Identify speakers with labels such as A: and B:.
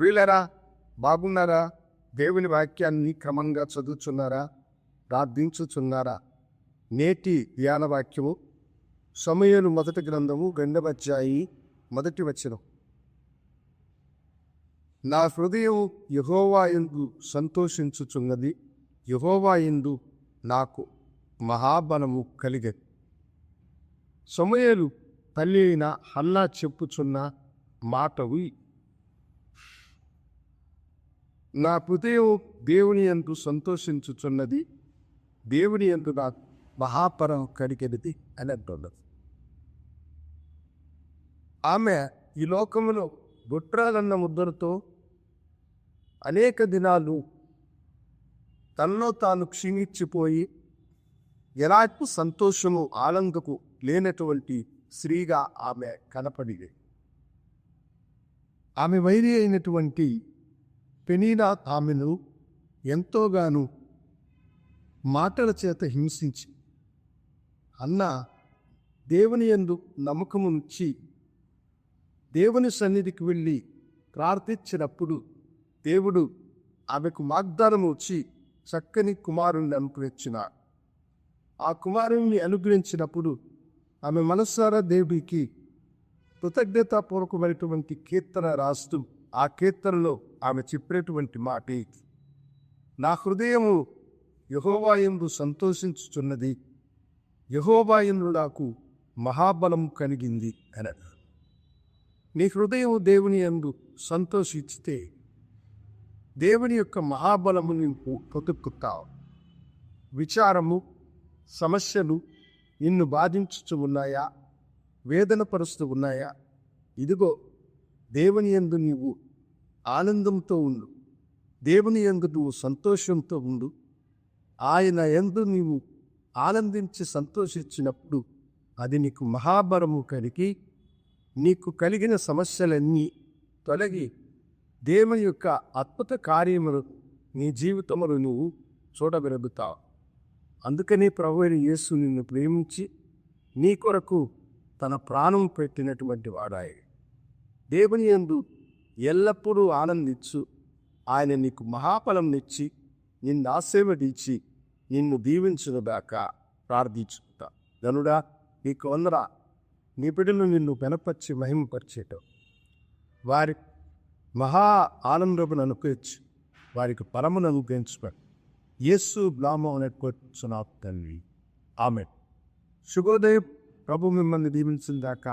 A: వీళ్ళరా బాగున్నారా? దేవుని వాక్యాన్ని క్రమంగా చదువుచున్నారా? ప్రార్థించుచున్నారా? నేటి ధ్యాన వాక్యము సమూయేలు మొదటి గ్రంథము 2వ అధ్యాయం 1 వచనం. నా హృదయం యెహోవా యందు సంతోషించుచున్నది, యెహోవా యందు నాకు మహాబలము కలిగెను. సమూయేలు తల్లి అయిన హన్నా చెప్పుచున్న మాటలు ఇవి. నా హృదయం దేవుని యందు సంతోషించుచున్నది, దేవుని యందు నాకు మహాబలం కలిగెనిది అని అంటున్నది. ఆమె ఈ లోకములో బొట్రాలన్న ముద్రతో అనేక దినాలు తనలో తాను క్షీణించిపోయి ఎలాంటి సంతోషము ఆనందకు లేనటువంటి స్త్రీగా ఆమె కనపడింది. ఆమె వైరి అయినటువంటి పెనీనా ఆమెను ఎంతోగాను మాటల చేత హింసించి, అన్న దేవుని యందు నమ్మకముంచి దేవుని సన్నిధికి వెళ్ళి ప్రార్థించినప్పుడు దేవుడు ఆమెకు వాగ్దానం వచ్చి చక్కని కుమారుణ్ణి అనుగ్రహించినాడు. ఆ కుమారుణ్ణి అనుగ్రహించినప్పుడు ఆమె మనస్సారా దేవుడికి కృతజ్ఞతాపూర్వకమైనటువంటి కీర్తన రాస్తూ ఆ కీర్తనలో ఆమె చెప్పినటువంటి మాట, నా హృదయము యెహోవా యందు సంతోషించుచున్నది, యెహోవా యందు నాకు మహాబలం కలిగింది అని. నీ హృదయం దేవుని యందు సంతోషించితే దేవుని యొక్క మహాబలము నీకు పొతుక్కుతావు. విచారము, సమస్యలు నిన్ను బాధించుచు ఉన్నాయా? వేదన పరుస్తూ ఉన్నాయా? ఇదిగో దేవుని యందు నీవు ఆనందంతో ఉండు, దేవుని యందు నువ్వు సంతోషంతో ఉండు. ఆయన యందు నీవు ఆనందించి సంతోషించినప్పుడు అది నీకు మహాబలము కలిగి నీకు కలిగిన సమస్యలన్నీ తొలగి దేవుని యొక్క అద్భుత కార్యములు నీ జీవితంలో నువ్వు చూడగలుగుతావు. అందుకని ప్రభువైన యేసు నిన్ను ప్రేమించి నీ కొరకు తన ప్రాణం పెట్టినటువంటి వాడాయి. దేవుని యందు ఎల్లప్పుడూ ఆనందించు. ఆయన నీకు మహాఫలంనిచ్చి నిన్ను ఆశీర్వదించి నిన్ను దీవించుగాక ప్రార్థించుకుంటా. గనుడా నీకు వందరా, నీ బిడ్డలు నిన్ను బలపరిచి మహిమపరిచేట వారి మహా ఆనందమును అనుకోవచ్చు, వారికి పరమును అనుగ్రహించుకోండి. యేసు నామమున అనేటువంటి తండ్రి, ఆమేన్. శుభోదయం. ప్రభు మిమ్మల్ని దీవించుగాక.